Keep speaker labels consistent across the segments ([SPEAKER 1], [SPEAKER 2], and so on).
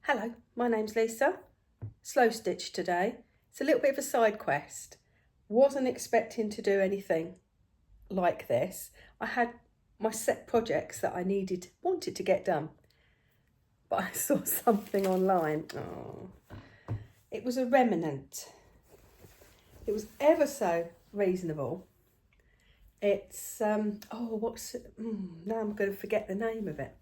[SPEAKER 1] Hello, my name's Lisa. Slow stitch today. It's a little bit of a side quest. Wasn't expecting to do anything like this. I had my set projects that I wanted to get done, but I saw something online. Oh, it was a remnant. It was ever so reasonable. It's now I'm going to forget the name of it.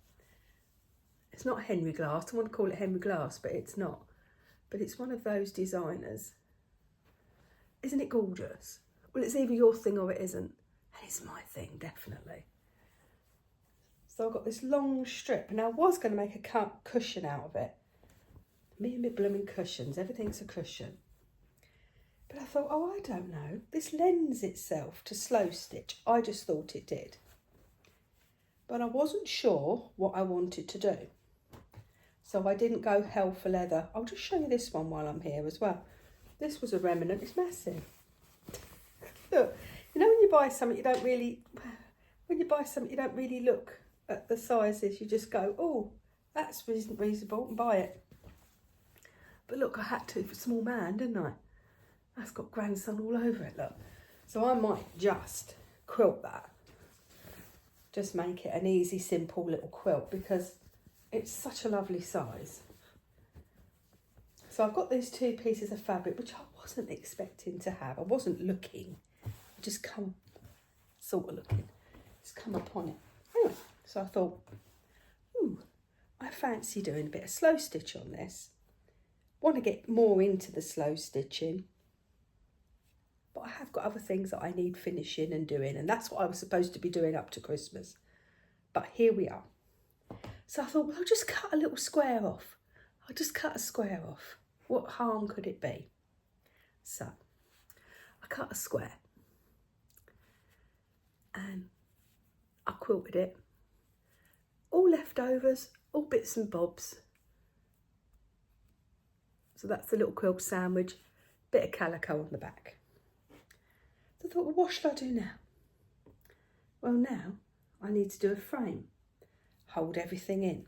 [SPEAKER 1] It's not Henry Glass. I want to call it Henry Glass, but it's not. But it's one of those designers. Isn't it gorgeous? Well, it's either your thing or it isn't. And it's my thing, definitely. So I've got this long strip, and I was going to make a cushion out of it. Me and my blooming cushions. Everything's a cushion. But I thought, I don't know. This lends itself to slow stitch. I just thought it did. But I wasn't sure what I wanted to do. So I didn't go hell for leather. I'll just show you this one while I'm here as well. This was a remnant. It's massive. Look, you know when you buy something, you don't really look at the sizes. You just go, oh, that's reasonable, and buy it. But look, I had to for small man, didn't I? That's got grandson all over it, look. So I might just quilt that. Just make it an easy, simple little quilt because it's such a lovely size. So I've got these two pieces of fabric, which I wasn't expecting to have. I wasn't looking. I just come upon it. Anyway, so I thought, I fancy doing a bit of slow stitch on this. Want to get more into the slow stitching. But I have got other things that I need finishing and doing, and that's what I was supposed to be doing up to Christmas. But here we are. So I thought, well, I'll just cut a little square off. I'll just cut a square off. What harm could it be? So I cut a square and I quilted it. All leftovers, all bits and bobs. So that's the little quilt sandwich, bit of calico on the back. So I thought, well, what should I do now? Well, now I need to do a frame. Hold everything in.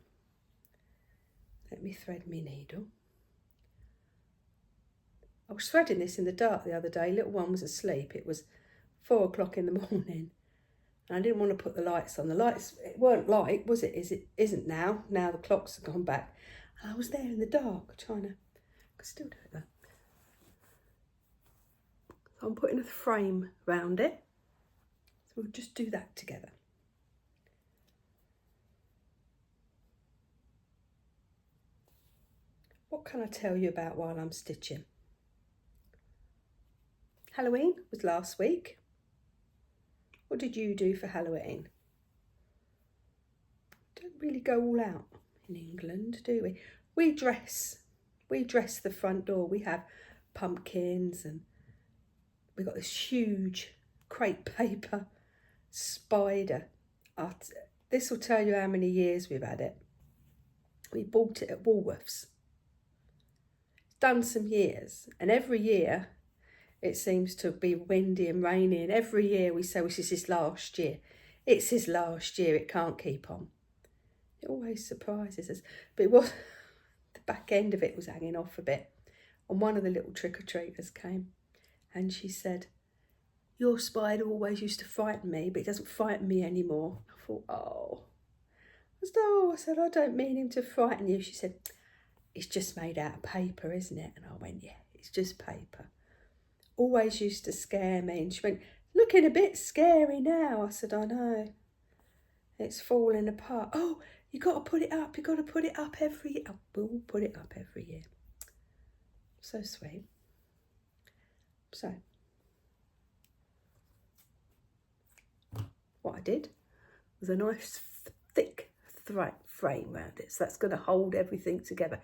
[SPEAKER 1] Let me thread my needle. I was threading this in the dark the other day. Little one was asleep. It was 4 o'clock in the morning. And I didn't want to put the lights on. The lights, it weren't light, was it? Isn't now. Now the clocks have gone back. And I was there in the dark trying to, I could still do it though. So I'm putting a frame round it. So we'll just do that together. What can I tell you about while I'm stitching? Halloween was last week. What did you do for Halloween? Don't really go all out in England, do we? We dress the front door. We have pumpkins and we've got this huge crepe paper spider. This will tell you how many years we've had it. We bought it at Woolworths. Done some years, and every year it seems to be windy and rainy, and every year we say, well, this is his last year. It's his last year, it can't keep on. It always surprises us. But it was, the back end of it was hanging off a bit. And one of the little trick-or-treaters came and she said, your spider always used to frighten me, but it doesn't frighten me anymore. I thought, oh. I said, I don't mean him to frighten you. She said, it's just made out of paper, isn't it? And I went, yeah, it's just paper. Always used to scare me. And she went, looking a bit scary now. I said, I know. It's falling apart. Oh, you got to put it up. You got to put it up every year. We'll put it up every year. So sweet. So, what I did was a nice thick frame around it. So that's going to hold everything together.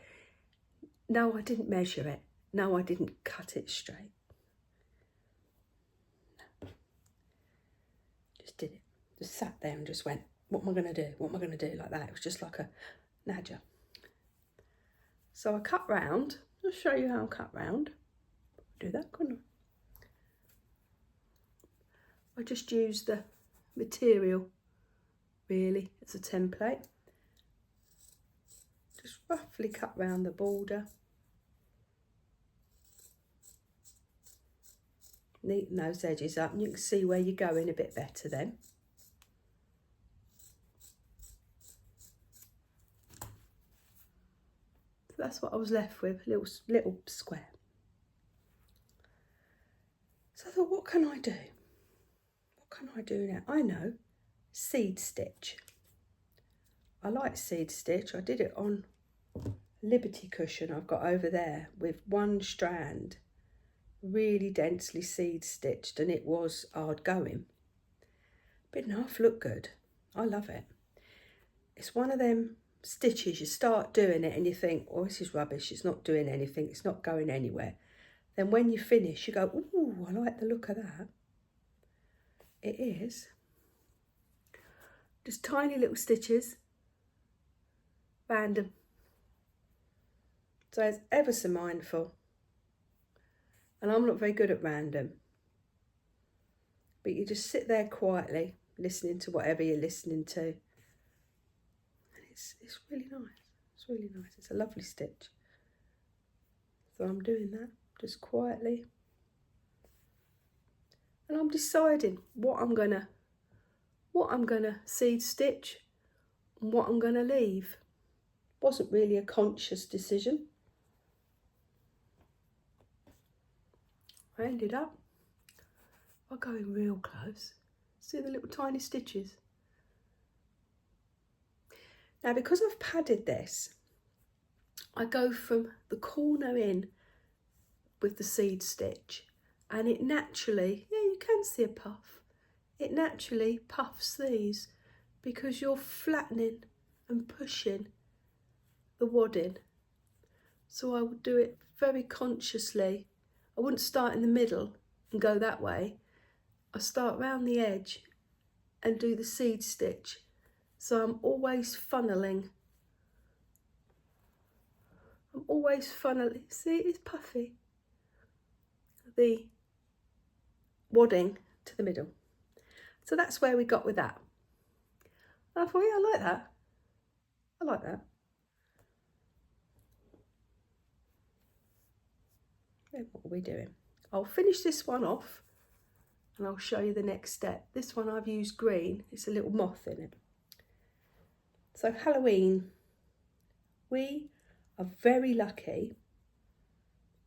[SPEAKER 1] No, I didn't measure it. No, I didn't cut it straight. No. Just did it. Just sat there and just went, what am I going to do? What am I going to do like that? It was just like a nadger. So I cut round. I'll show you how I cut round. Do that, couldn't I? I just used the material really as a template. Just roughly cut round the border. Neaten those edges up, and you can see where you're going a bit better then. So that's what I was left with, little square. So I thought, what can I do? What can I do now? I know, seed stitch. I like seed stitch. I did it on Liberty cushion I've got over there with one strand, really densely seed stitched, and it was hard going. But enough, look good. I love it. It's one of them stitches, you start doing it and you think, oh, this is rubbish, it's not doing anything, it's not going anywhere. Then when you finish, you go, ooh, I like the look of that. It is. Just tiny little stitches, random. So it's ever so mindful. And I'm not very good at random. But you just sit there quietly, listening to whatever you're listening to. And it's really nice. It's really nice. It's a lovely stitch. So I'm doing that, just quietly. And I'm deciding what I'm gonna seed stitch and what I'm gonna leave. Wasn't really a conscious decision. I ended up by going real close. See the little tiny stitches? Now, because I've padded this, I go from the corner in with the seed stitch, and it naturally, yeah, you can see a puff. It naturally puffs these because you're flattening and pushing the wadding. So I would do it very consciously. I wouldn't start in the middle and go that way. I start round the edge and do the seed stitch. So I'm always funneling. See, it's puffy. The wadding to the middle. So that's where we got with that. And I thought, yeah, I like that. I like that. Then what are we doing? I'll finish this one off and I'll show you the next step. This one I've used green. It's a little moth in it. So Halloween, we are very lucky.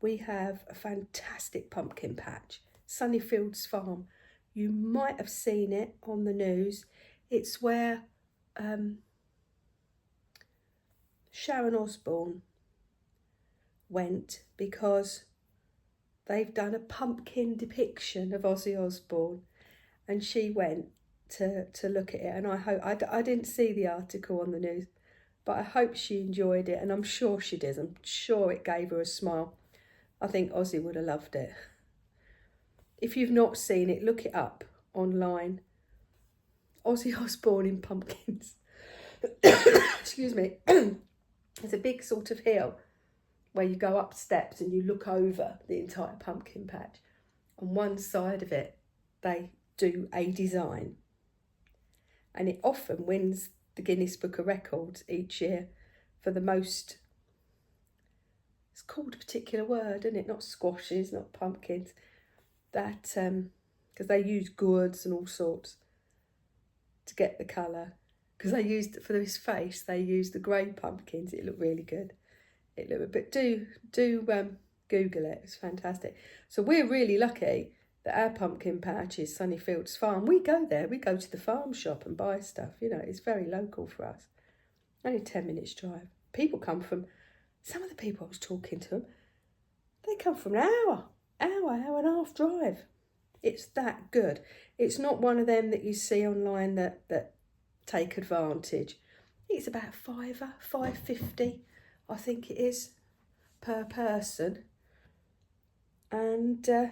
[SPEAKER 1] We have a fantastic pumpkin patch, Sunnyfields Farm. You might have seen it on the news. It's where Sharon Osbourne went because they've done a pumpkin depiction of Ozzy Osbourne, and she went to look at it. And I didn't see the article on the news, but I hope she enjoyed it, and I'm sure she did. I'm sure it gave her a smile. I think Ozzy would have loved it. If you've not seen it, look it up online. Ozzy Osbourne in pumpkins. Excuse me. There's a big sort of hill where you go up steps and you look over the entire pumpkin patch. On one side of it, they do a design. And it often wins the Guinness Book of Records each year for the most, it's called a particular word, isn't it? Not squashes, not pumpkins. That, because they use gourds and all sorts to get the colour. Because they used, for his face, they used the grey pumpkins. It looked really good. It looked, but do Google it. It's fantastic. So we're really lucky that our pumpkin patch is Sunnyfields Farm. We go there. We go to the farm shop and buy stuff. You know, it's very local for us. Only 10 minutes drive. People come from, some of the people I was talking to them, they come from an hour and a half drive. It's that good. It's not one of them that you see online that take advantage. It's about £5.50, I think it is, per person. And I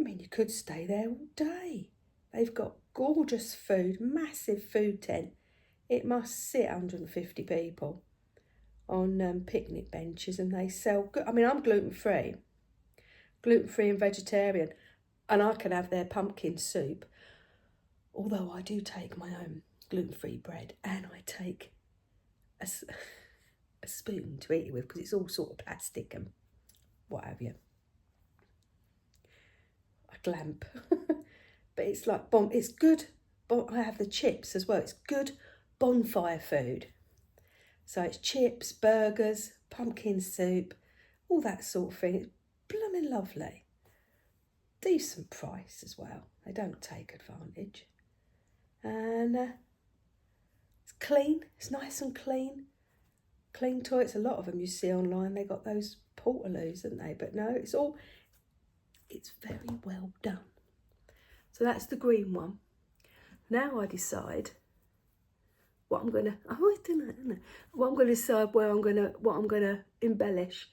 [SPEAKER 1] mean, you could stay there all day. They've got gorgeous food, massive food tent. It must sit 150 people on picnic benches, and they sell good. I mean, I'm gluten-free and vegetarian, and I can have their pumpkin soup, although I do take my own gluten-free bread, and I take a spoon to eat it with, because it's all sort of plastic and what have you. A lamp. But it's like it's good. I have the chips as well. It's good bonfire food. So it's chips, burgers, pumpkin soup, all that sort of thing. It's blooming lovely. Decent price as well. They don't take advantage. And it's clean. It's nice and clean. Clean toilets. A lot of them you see online, they got those portaloos, haven't they? But no, it's very well done. So that's the green one. Now I decide what I'm gonna. I always do that, don't I? What I'm gonna decide what I'm gonna embellish.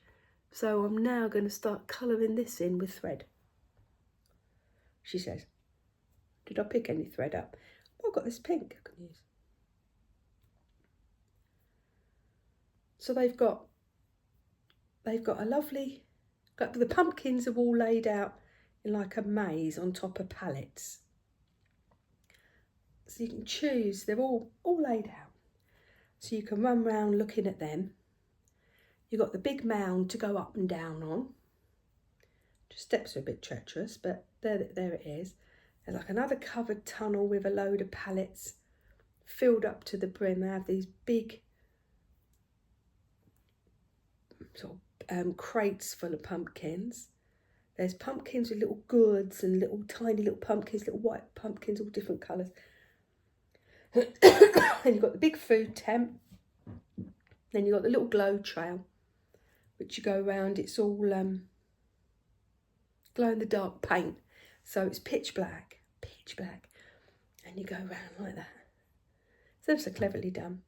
[SPEAKER 1] So I'm now gonna start colouring this in with thread. She says, "Did I pick any thread up? Oh, I've got this pink I can use." So they've got a lovely. The pumpkins are all laid out in like a maze on top of pallets. So you can choose, they're all laid out. So you can run round looking at them. You've got the big mound to go up and down on. Just steps are a bit treacherous, but there it is. There's like another covered tunnel with a load of pallets filled up to the brim. They have these big sort of crates full of pumpkins. There's pumpkins with little gourds and little tiny little pumpkins, little white pumpkins, all different colours. And you've got the big food tent. Then you've got the little glow trail, which you go around. It's all glow in the dark paint. So it's pitch black. And you go around like that. So that's so cleverly done.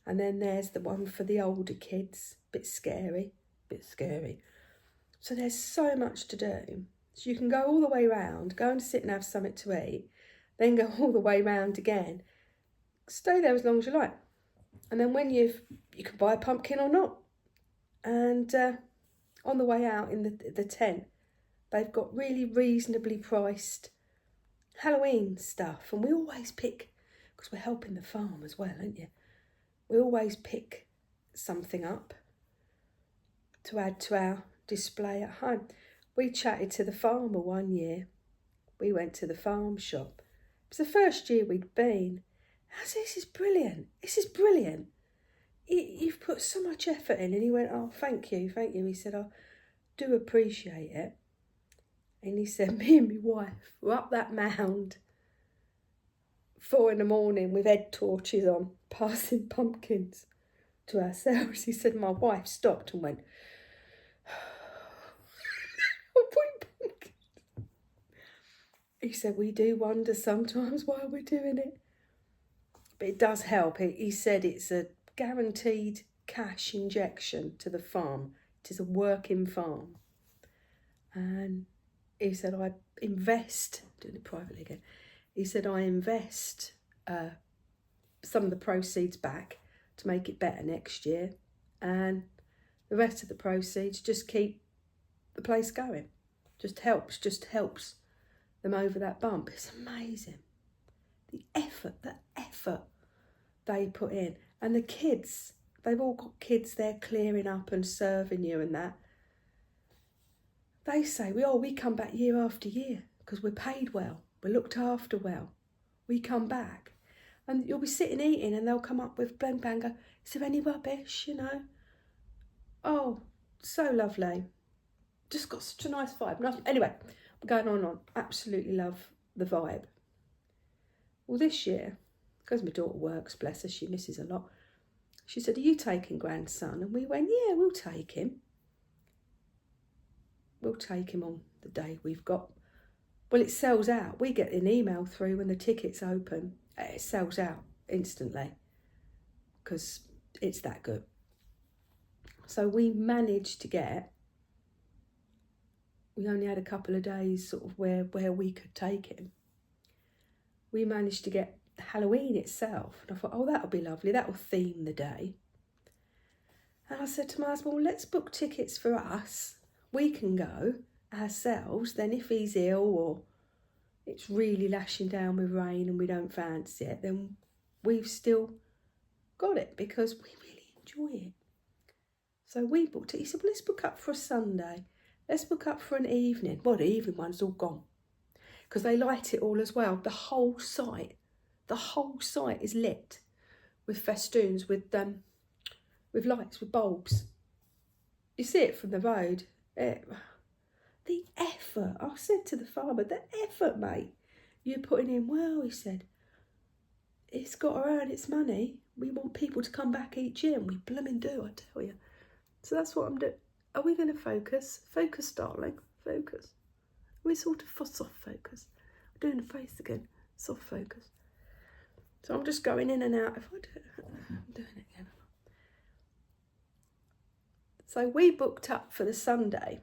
[SPEAKER 1] And then there's the one for the older kids. Bit scary. So there's so much to do. So you can go all the way round, go and sit and have something to eat, then go all the way round again. Stay there as long as you like. And then when you can buy a pumpkin or not. And on the way out in the tent, they've got really reasonably priced Halloween stuff. And we always pick, because we're helping the farm as well, aren't you? We always pick something up to add to our display at home. We chatted to the farmer one year. We went to the farm shop. It was the first year we'd been. I said, this is brilliant. You've put so much effort in. And he went, oh, thank you. He said, I do appreciate it. And he said, me and my wife were up that mound 4 a.m. with head torches on, passing pumpkins to ourselves. He said, my wife stopped and went, he said, we do wonder sometimes why we're doing it. But it does help. He said it's a guaranteed cash injection to the farm. It is a working farm. And he said, I invest, doing it privately again, he said, I invest some of the proceeds back to make it better next year. And the rest of the proceeds just keep the place going. Just helps them over that bump. It's amazing. The effort they put in. And the kids, they've all got kids there clearing up and serving you and that. They say, we come back year after year because we're paid well. We're looked after well. We come back. And you'll be sitting eating and they'll come up with bang, go, is there any rubbish, Oh, so lovely. Just got such a nice vibe. Anyway, I'm going on. Absolutely love the vibe. Well, this year, because my daughter works, bless her, she misses a lot. She said, are you taking grandson? And we went, yeah, we'll take him. We'll take him on the day we've got. Well, it sells out. We get an email through when the tickets open. It sells out instantly because it's that good. So we managed to get, we only had a couple of days sort of where we could take him. We managed to get Halloween itself. And I thought, that'll be lovely. That'll theme the day. And I said to my husband, well, let's book tickets for us. We can go ourselves. Then if he's ill or it's really lashing down with rain and we don't fancy it, then we've still got it because we really enjoy it. So we booked it. He said, well, let's book up for a Sunday. Let's book up for an evening. Well, the evening one's all gone because they light it all as well. The whole site is lit with festoons, with lights, with bulbs. You see it from the road. The effort. I said to the farmer, the effort, mate, you're putting in. Well, he said, it's got to earn its money. We want people to come back each year, and we blooming do, I tell you. So that's what I'm doing. Are we going to focus? Focus, darling. Focus. We're sort of soft focus. I'm doing the face again. Soft focus. So I'm just going in and out. If I do it, I'm doing it again. So we booked up for the Sunday.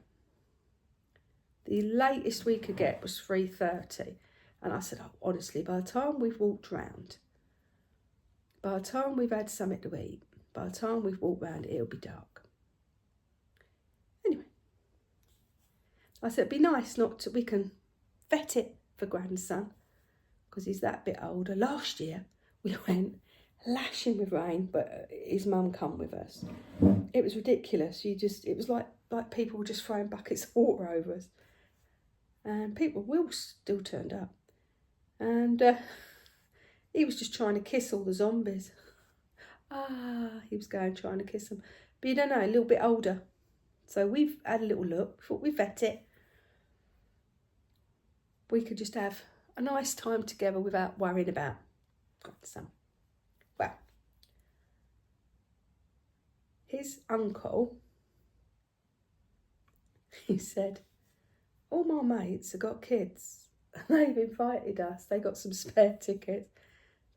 [SPEAKER 1] The latest we could get was 3:30. And I said, oh, honestly, by the time we've walked round, by the time we've had something to eat, by the time we've walked round, it'll be dark. Anyway, I said, it'd be nice not to, we can vet it for grandson, because he's that bit older. Last year, we went lashing with rain, but his mum come with us. It was ridiculous. It was like people were just throwing buckets of water over us. And people will still turned up. And he was just trying to kiss all the zombies. He was trying to kiss them. But you don't know, a little bit older. So we've had a little look. Thought we'd vet it. We could just have a nice time together without worrying about grandson. Well, his uncle, he said, all my mates have got kids and they've invited us. They got some spare tickets.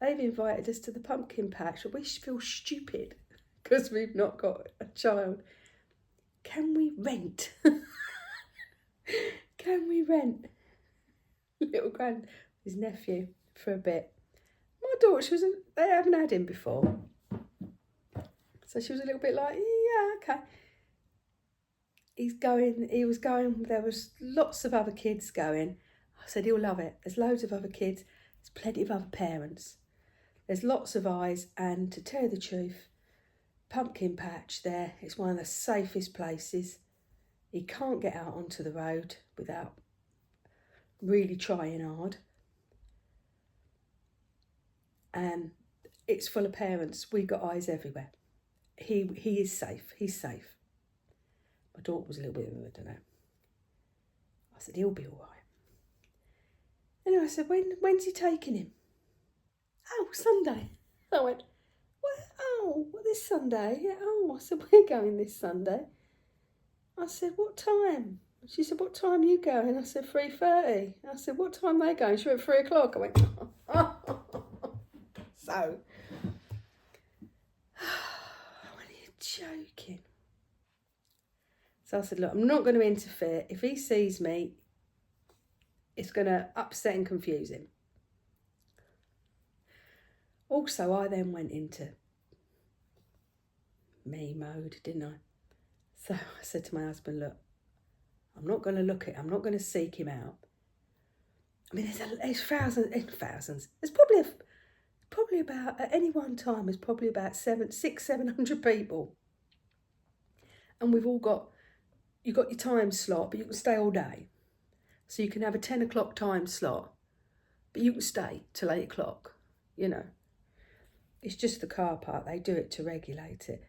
[SPEAKER 1] They've invited us to the pumpkin patch. We feel stupid because we've not got a child. Can we rent? Can we rent little his nephew for a bit? My daughter, they haven't had him before. So she was a little bit like, yeah, okay. He was going, there was lots of other kids going. I said, he'll love it. There's loads of other kids. There's plenty of other parents. There's lots of eyes. And to tell you the truth, pumpkin patch there, it's one of the safest places. He can't get out onto the road without really trying hard. And it's full of parents. We've got eyes everywhere. He is safe. He's safe. My daughter was a little bit, I don't know. I said, he'll be all right. Anyway, I said, when's he taking him? Oh, Sunday. I went, what? Oh, this Sunday? Yeah, oh, I said, we're going this Sunday. I said, what time? She said, what time are you going? I said, 3:30. I said, what time are they going? She went, 3 o'clock. I went, oh. So, when are you joking? So I said, look, I'm not going to interfere. If he sees me, it's going to upset and confuse him. Also, I then went into me mode, didn't I? So I said to my husband, look, I'm not going to look at him. I'm not going to seek him out. I mean, there's thousands. There's probably about, at any one time, there's probably about 700 people. And we've all got, you've got your time slot, but you can stay all day. So you can have a 10 o'clock time slot, but you can stay till 8 o'clock, you know. It's just the car park. They do it to regulate it.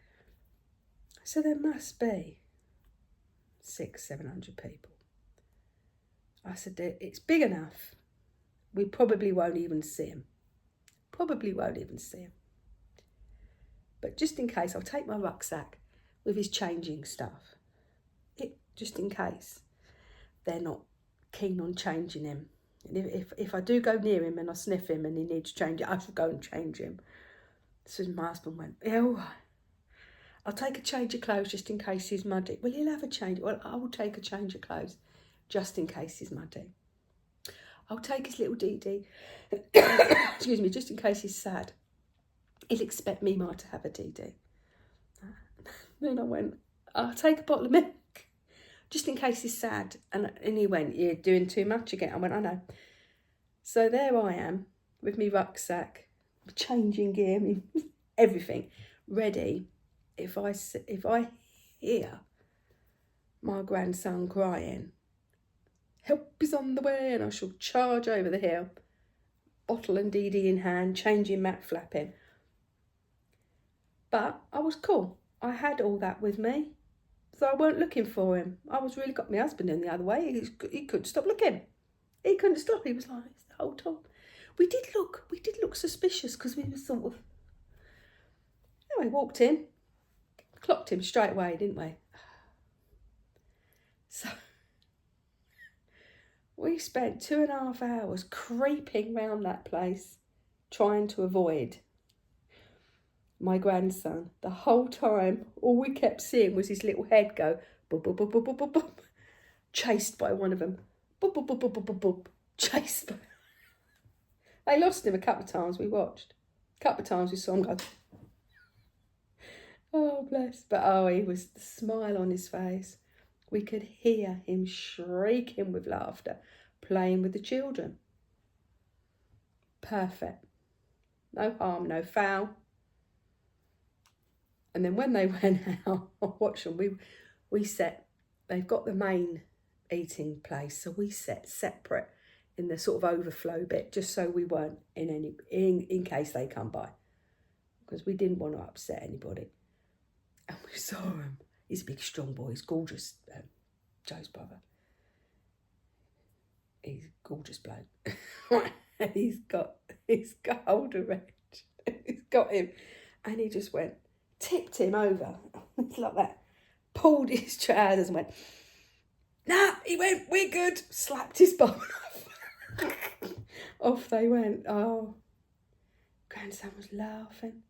[SPEAKER 1] So there must be 700 people. I said, it's big enough. We probably won't even see him. But just in case, I'll take my rucksack with his changing stuff. Just in case they're not keen on changing him. And if I do go near him and I sniff him and he needs to change it, I should go and change him. So my husband went, yeah, all right. I'll take a change of clothes just in case he's muddy. Well, he'll have a change. Well, I will take a change of clothes just in case he's muddy. I'll take his little DD, excuse me, just in case he's sad. He'll expect me to have a DD. Then I went, I'll take a bottle of milk just in case he's sad. And he went, you're doing too much again. I went, I know. So there I am with me rucksack, changing gear, everything ready. if I hear my grandson crying, help is on the way, and I shall charge over the hill, bottle and DD in hand, changing mat flapping. But I was cool. I had all that with me, so I weren't looking for him. I was really got my husband in the other way. He couldn't stop looking. He couldn't stop. He was like this the whole time. We did look suspicious because we were sort of. Anyway, walked in, clocked him straight away, didn't we? So we spent 2.5 hours creeping round that place, trying to avoid my grandson. The whole time, all we kept seeing was his little head go boop, boop, boop, boop, boop, boop, boop, chased by one of them. Boop, boop, boop, boop, boop, boop, boop, chased by. They lost him a couple of times. We watched. A couple of times we saw him go. Oh, bless. But he was the smile on his face. We could hear him shrieking with laughter, playing with the children. Perfect. No harm, no foul. And then when they went out, I watched them. We set, they've got the main eating place, so we set separate in the sort of overflow bit, just so we weren't in case they come by, because we didn't want to upset anybody. And we saw him. He's a big, strong boy. He's gorgeous. Joe's brother. He's a gorgeous bloke. he's got hold of Reg. He's got him, and he just went, tipped him over like that, pulled his trousers and went, nah, he went, we're good, slapped his bum off. Off they went. Oh, grandson was laughing.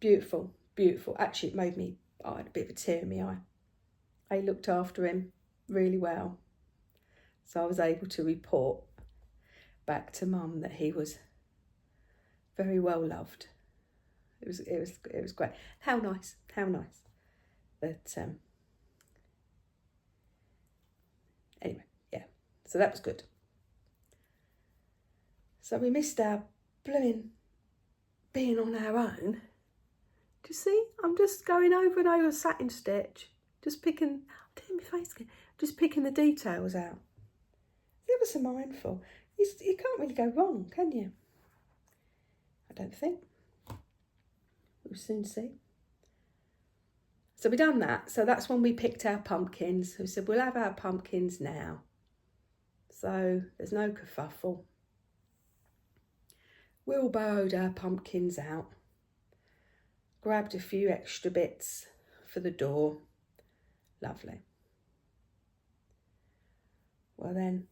[SPEAKER 1] Beautiful, beautiful. Actually, it made me, I had a bit of a tear in my eye. They looked after him really well. So I was able to report back to Mum that he was very well loved. It was great. How nice. But anyway, yeah. So that was good. So we missed our blooming being on our own. Do you see? I'm just going over and over satin stitch, just picking. Doing my face again. Just picking the details out. Ever so mindful. You can't really go wrong, can you? I don't think. We'll soon see. So we done that. So that's when we picked our pumpkins. We said we'll have our pumpkins now. So there's no kerfuffle. Wheelbarrowed our pumpkins out. Grabbed a few extra bits for the door. Lovely. Well then,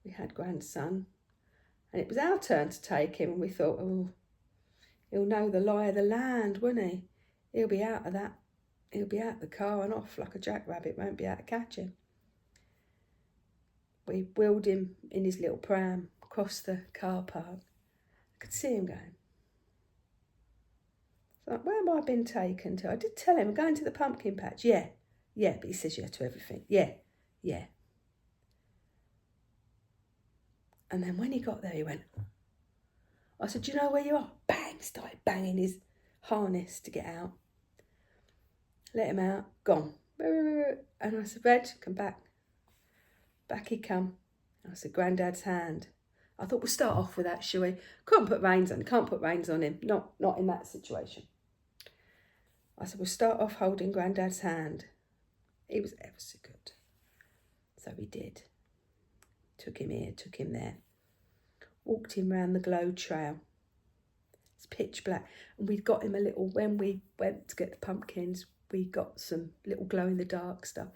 [SPEAKER 1] we had grandson, and it was our turn to take him, and we thought, oh, he'll know the lie of the land, won't he? He'll be out of that. He'll be out of the car and off like a jackrabbit, won't be able to catch him. We wheeled him in his little pram across the car park. I could see him going. So, where have I been taken to? I did tell him, I'm going to the pumpkin patch. Yeah, but he says yeah to everything. Yeah. And then when he got there, he went, I said, do you know where you are? Bang, started banging his harness to get out. Let him out, gone. And I said, Reg, come back. Back he come. I said, Grandad's hand. I thought we'll start off with that, shall we? Can't put reins on him. Not in that situation. I said, we'll start off holding Grandad's hand. He was ever so good. So we did. Took him here, took him there. Walked him round the glow trail. It's pitch black. And we'd got him a little, when we went to get the pumpkins, we got some little glow in the dark stuff.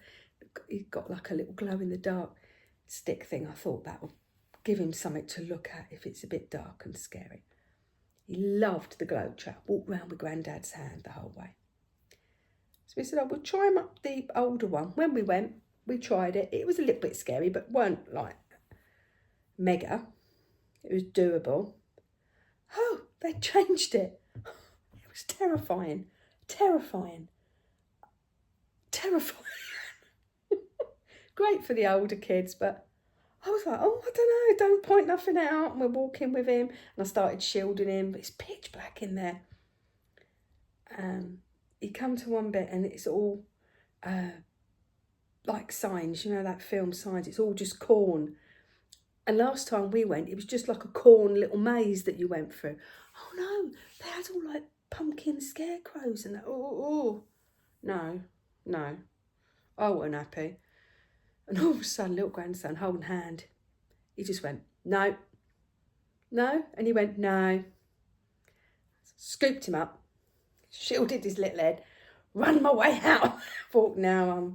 [SPEAKER 1] He got like a little glow in the dark stick thing. I thought that would give him something to look at if it's a bit dark and scary. He loved the glow trail. Walked round with Grandad's hand the whole way. So we said, we'll try him up the older one. When we went, we tried it. It was a little bit scary, but weren't like mega. It was doable. Oh, they changed it. It was terrifying. Great for the older kids, but I was like, oh, I don't know, don't point nothing out. And we're walking with him, and I started shielding him, but it's pitch black in there. He come to one bit and it's all like Signs, you know, that film Signs, it's all just corn. And last time we went, it was just like a corn little maze that you went through. Oh no, they had all like pumpkin scarecrows and that. Oh. No, I wasn't happy. And all of a sudden, little grandson holding hand, he just went, no, and he went, no. Scooped him up, shielded his little head, run my way out. Thought, now,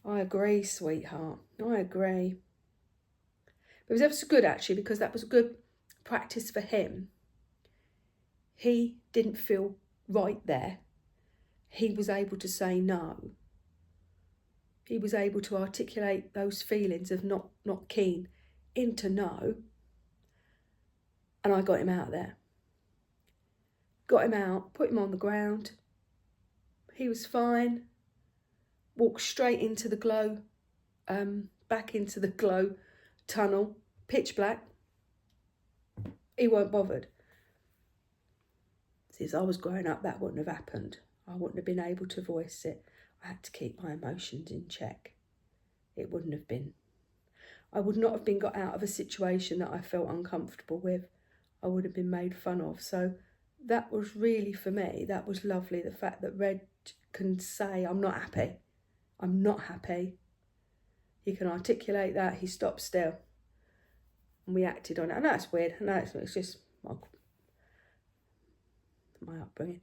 [SPEAKER 1] I agree, sweetheart, I agree. But it was ever so good, actually, because that was a good practice for him. He didn't feel right there. He was able to say no. He was able to articulate those feelings of not keen into no. And I got him out there. Got him out, put him on the ground. He was fine. Walked straight into the glow, back into the glow tunnel, pitch black. He weren't bothered. Since I was growing up, that wouldn't have happened. I wouldn't have been able to voice it. I had to keep my emotions in check. It wouldn't have been. I would not have been got out of a situation that I felt uncomfortable with. I would have been made fun of. So that was really, for me, that was lovely. The fact that Red can say, I'm not happy. I'm not happy. He can articulate that. He stopped still. And we acted on it. I know it's weird. I know it's just my upbringing.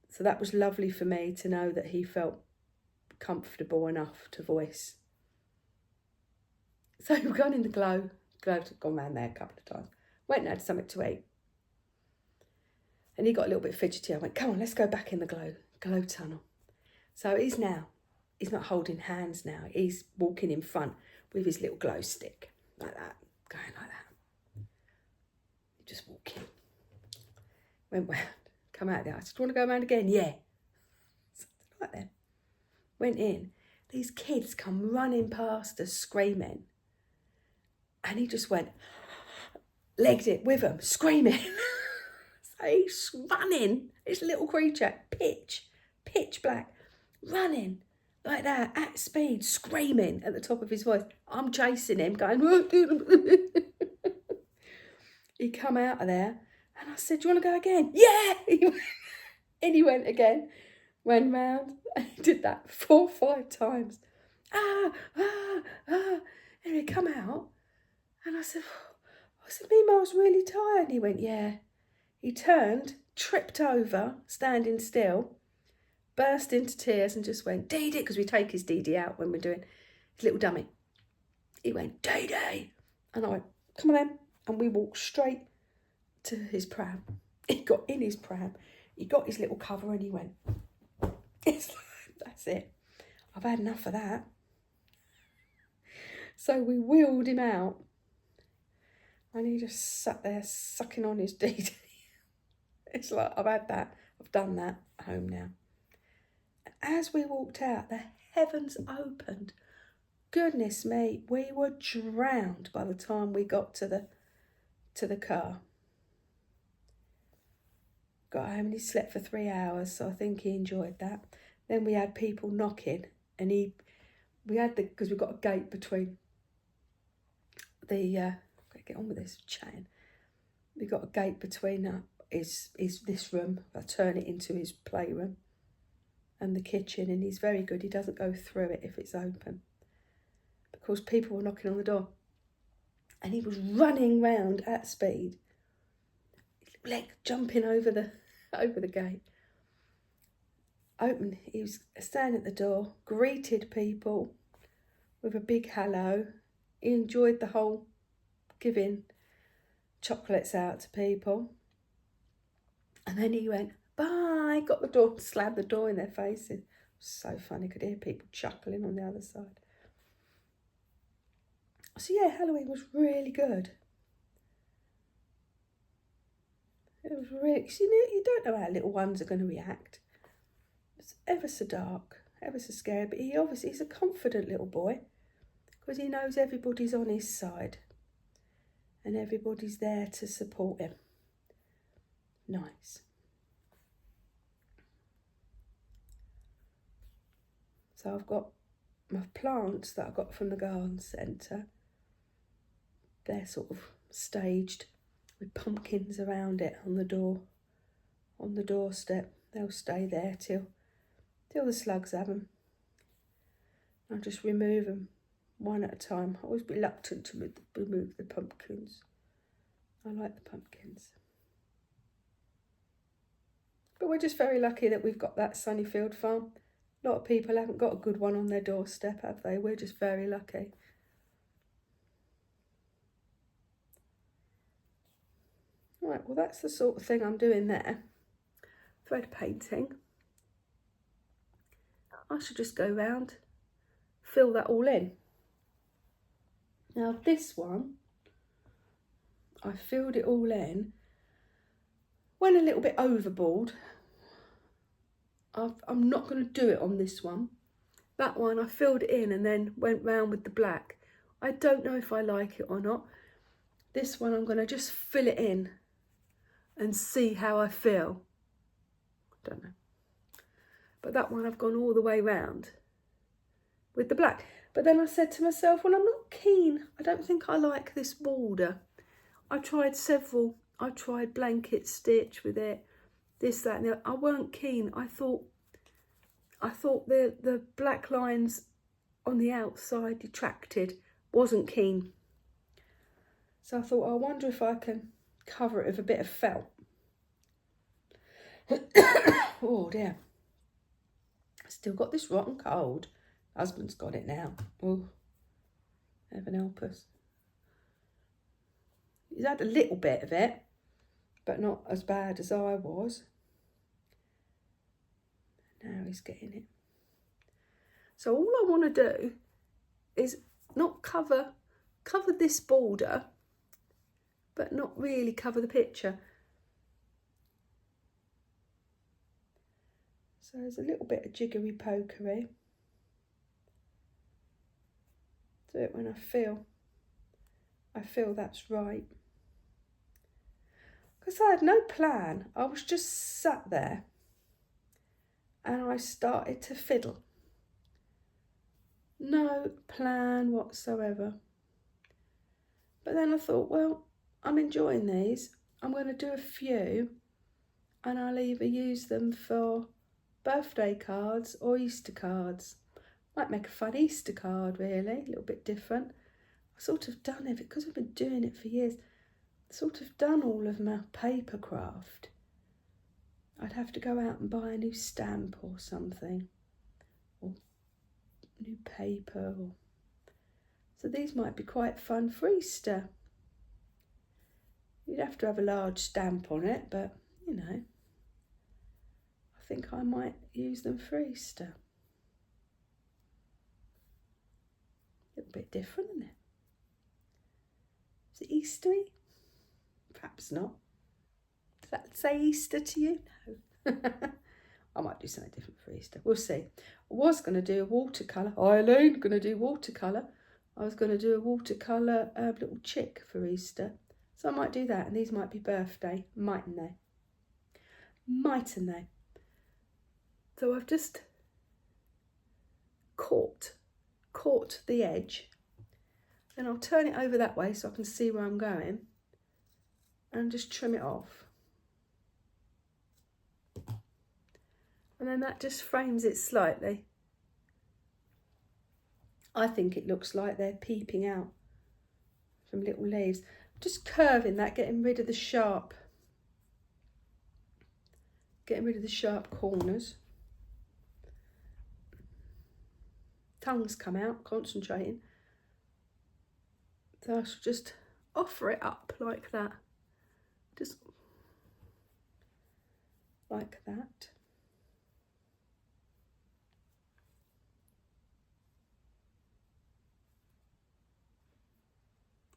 [SPEAKER 1] So that was lovely for me to know that he felt comfortable enough to voice. So we've gone in the glow. Glow's gone round there a couple of times. Went and had something to eat. And he got a little bit fidgety. I went, come on, let's go back in the glow tunnel. So he's not holding hands now. He's walking in front with his little glow stick, like that, going like that. Just walking. Went round, come out there. I said, do you want to go round again? Yeah. So, right then. Went in. These kids come running past us screaming. And he just went, legged it with them, screaming. So he's running, this little creature, pitch black, running like that at speed, screaming at the top of his voice. I'm chasing him, going, he come out of there and I said, do you want to go again? Yeah! And he went again, went round, and he did that 4 or 5 times. And he come out and I said, Mima's really tired. And he went, yeah. He turned, tripped over, standing still, burst into tears and just went, Dee Dee, because we take his Dee Dee out when we're doing his little dummy. He went, Dee Dee. And I went, come on then. And we walked straight to his pram. He got in his pram. He got his little cover and he went, that's it. I've had enough of that. So we wheeled him out. And he just sat there sucking on his Dee Dee. It's like, I've had that. I've done that. Home now. As we walked out, the heavens opened. Goodness me, we were drowned by the time we got to the car. Got home and he slept for 3 hours, so I think he enjoyed that. Then we had people knocking, and because we've got a gate between the get on with this chatting. We got a gate between is this room. I turn it into his playroom and the kitchen, and he's very good. He doesn't go through it if it's open. Because people were knocking on the door. And he was running round at speed. Leg jumping over the gate. Open, he was standing at the door, greeted people with a big hello. He enjoyed the whole giving chocolates out to people. And then he went, bye, got the door, slammed the door in their faces. So funny, could hear people chuckling on the other side. So yeah, Halloween was really good. It was really, you don't know how little ones are going to react. It's ever so dark, ever so scary, but he's a confident little boy because he knows everybody's on his side and everybody's there to support him. Nice. So I've got my plants that I got from the garden centre. They're sort of staged with pumpkins around it on the doorstep. They'll stay there till the slugs have them. I'll just remove them one at a time. I was reluctant to remove the pumpkins. I like the pumpkins. But we're just very lucky that we've got that Sunnyfield farm. A lot of people haven't got a good one on their doorstep, have they? We're just very lucky. Right, well that's the sort of thing I'm doing there. Thread painting. I should just go round, fill that all in. Now this one, I filled it all in, went a little bit overboard. I'm not going to do it on this one. That one I filled it in and then went round with the black. I don't know if I like it or not. This one I'm going to just fill it in and see how I feel. Don't know. But that one I've gone all the way round with the black. But then I said to myself, well, I'm not keen. I don't think I like this border. I tried several. I tried blanket stitch with it, this, that, and the other. I weren't keen. I thought the black lines on the outside detracted. Wasn't keen. So I thought, I wonder if I can cover it with a bit of felt. Oh dear. Still got this rotten cold. Husband's got it now. Oh, heaven help us. He's had a little bit of it, but not as bad as I was. Now he's getting it. So all I want to do is not cover this border, but not really cover the picture. So there's a little bit of jiggery pokery. Do it when I feel that's right. Because I had no plan. I was just sat there and I started to fiddle. No plan whatsoever. But then I thought, well, I'm enjoying these. I'm going to do a few and I'll either use them for birthday cards or Easter cards. Might make a fun Easter card, really, a little bit different. I've sort of done it because I've been doing it for years. Sort of done all of my paper craft. I'd have to go out and buy a new stamp or something, or new paper. So these might be quite fun for Easter. You'd have to have a large stamp on it, but you know, I think I might use them for Easter. A little bit different, isn't it? Is it Eastery? Perhaps not. Does that say Easter to you? No. I might do something different for Easter. We'll see. I was going to do a watercolour. Eileen, going to do watercolour. I was going to do a watercolour little chick for Easter. So I might do that. And these might be birthday. Mightn't they? Mightn't they? So I've just caught the edge. And I'll turn it over that way so I can see where I'm going. And just trim it off. And then that just frames it slightly. I think it looks like they're peeping out from little leaves. Just curving that, getting rid of the sharp corners. Tongues come out, concentrating. So I should just offer it up like that. Just like that.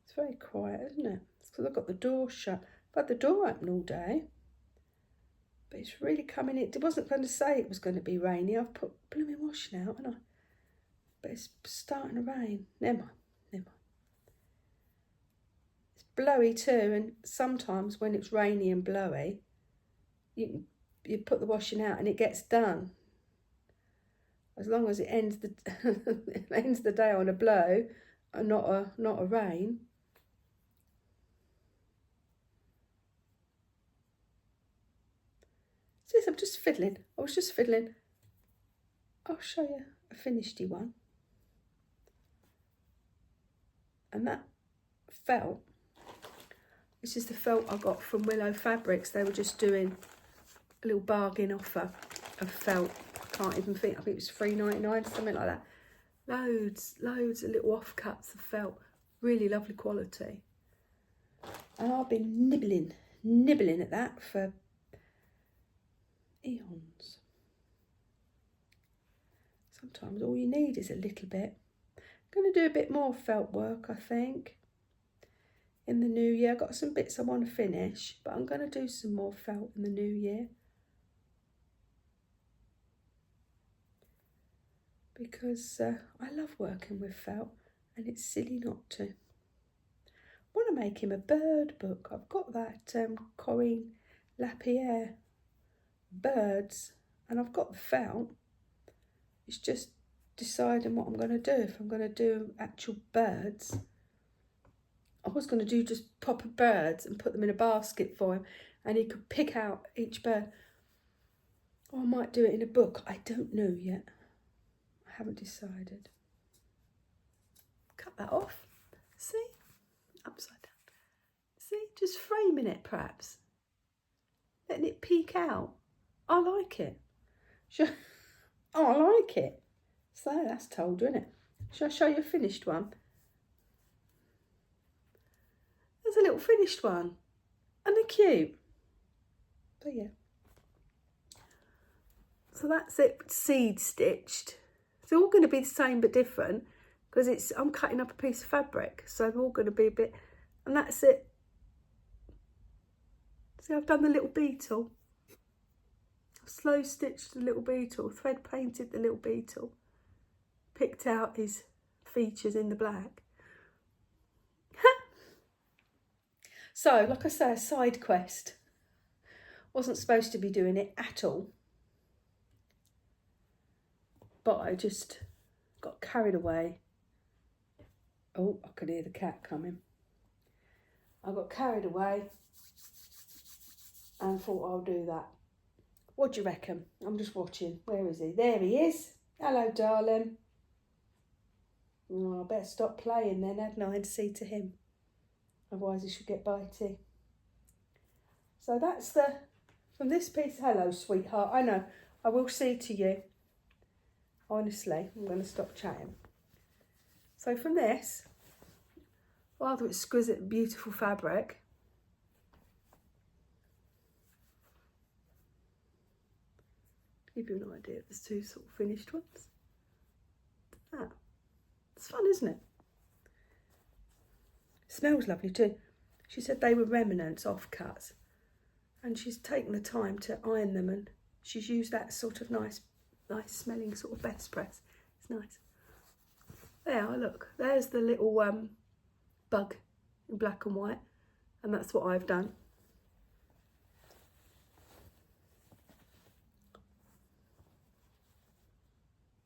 [SPEAKER 1] It's very quiet, isn't it? It's because I've got the door shut. I've had the door open all day. But it's really coming in. It wasn't going to say it was going to be rainy. I've put blooming washing out, haven't I? But it's starting to rain. Never mind. It's blowy too, and sometimes when it's rainy and blowy, you put the washing out and it gets done. as long as it ends the ends the day on a blow and not a rain. So yes, I'm just fiddling. I was just fiddling. I'll show you a finished one. And that felt, this is the felt I got from Willow Fabrics. They were just doing a little bargain offer of felt. I can't even think, I think it was $3.99, something like that. Loads of little offcuts of felt. Really lovely quality. And I've been nibbling at that for eons. Sometimes all you need is a little bit. I'm going to do a bit more felt work, I think, in the new year. I've got some bits I want to finish, but I'm going to do some more felt in the new year. Because I love working with felt, and it's silly not to. I want to make him a bird book. I've got that Corinne Lapierre birds, and I've got the felt. It's just deciding what I'm going to do. If I'm going to do actual birds, I was going to do just proper birds and put them in a basket for him, and he could pick out each bird. Or I might do it in a book. I don't know yet. I haven't decided. Cut that off. See? Upside down. See? Just framing it, perhaps. Letting it peek out. I like it. Oh, I like it. So that's told, isn't it? Shall I show you a finished one? There's a little finished one. And they're cute. But yeah. So that's it, seed stitched. It's all going to be the same but different because I'm cutting up a piece of fabric. So they're all going to be a bit, and that's it. See, I've done the little beetle. I've slow stitched the little beetle, thread painted the little beetle. Picked out his features in the black. So, like I say, a side quest. Wasn't supposed to be doing it at all. But I just got carried away. Oh, I could hear the cat coming. I got carried away and thought I'll do that. What do you reckon? I'm just watching. Where is he? There he is. Hello, darling. Oh, I better stop playing then, hadn't I, and see to him. Otherwise he should get bitey. So that's from this piece. Hello, sweetheart. I know. I will see to you. Honestly, I'm going to stop chatting. So from this, rather exquisite, beautiful fabric, to give you an idea, there's two sort of finished ones. That. It's fun, isn't it? It smells lovely too. She said they were remnants, offcuts, and she's taken the time to iron them, and she's used that sort of nice smelling sort of best press. It's nice. There, look, there's the little bug in black and white, and that's what I've done.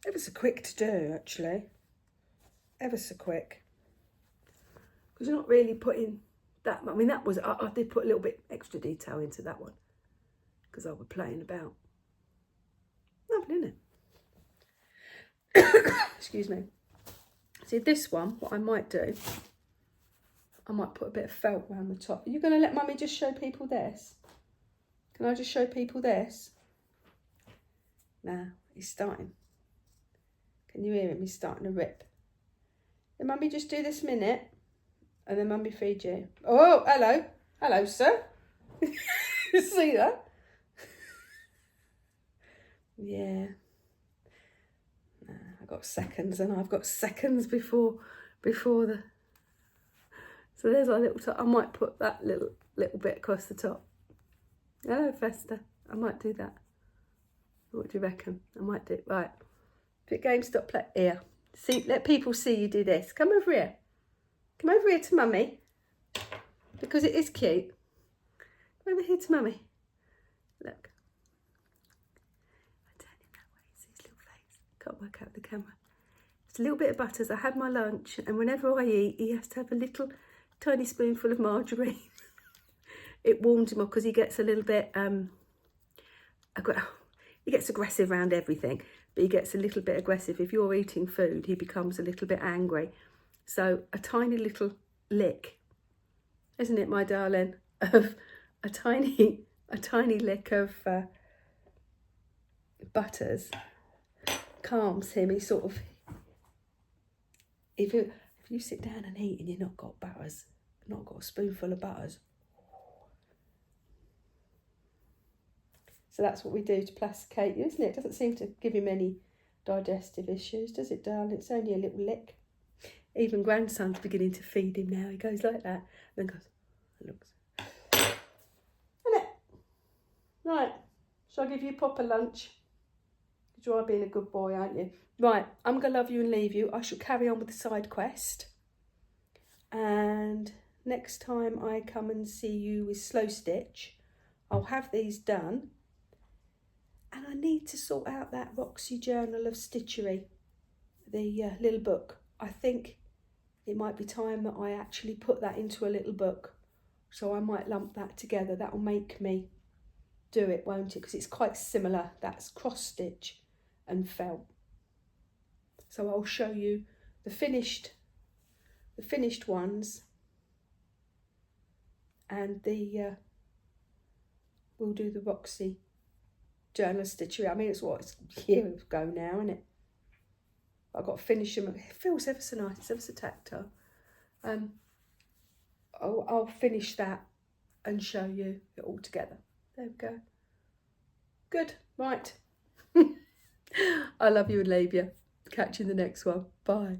[SPEAKER 1] Ever so quick to do, actually. Ever so quick. Because you're not really putting that, I mean, that was, I did put a little bit extra detail into that one because I was playing about. Lovely, isn't it? Excuse me. See, this one, what I might do, I might put a bit of felt around the top. Are you going to let Mummy just show people this? Can I just show people this? Now, he's starting. Can you hear him? He's starting to rip. Then Mummy just do this minute, and then Mummy feed you. Oh, hello. Hello, sir. You see that? Yeah. I got seconds, and I've got seconds before the. So there's our little top. I might put that little bit across the top. Hello, Festa. I might do that. What do you reckon? I might do it. Right. Fit game, stop, play. Here. See, let people see you do this. Come over here. Come over here to Mummy. Because it is cute. Come over here to Mummy. Look. I turn him that way. See his little face. Can't work out the camera. It's a little bit of butter. I had my lunch, and whenever I eat, he has to have a little tiny spoonful of margarine. It warms him up because he gets a little bit, he gets aggressive around everything, but he gets a little bit aggressive. If you're eating food, he becomes a little bit angry. So a tiny little lick, isn't it, my darling, of a tiny lick of butters calms him. He sort of, if you sit down and eat and you've not got butters, not got a spoonful of butters. So that's what we do to placate you, isn't it? It doesn't seem to give him any digestive issues, does it, darling? It's only a little lick. Even grandson's beginning to feed him now. He goes like that, and then goes, looks. Isn't it? Right, shall I give you proper lunch? Because you are being a good boy, aren't you? Right, I'm going to love you and leave you. I shall carry on with the side quest. And next time I come and see you with Slow Stitch, I'll have these done. And I need to sort out that Roxy Journal of Stitchery, the little book. I think it might be time that I actually put that into a little book. So I might lump that together. That'll make me do it, won't it? Because it's quite similar. That's cross stitch and felt. So I'll show you the finished ones, and we'll do the Roxy Journal of Stitchery. I mean, it's a year ago now, isn't it? I've got to finish them. It feels ever so nice, ever so tactile. I'll finish that and show you it all together. There we go. Good, right. I love you and leave you. Catch you in the next one. Bye.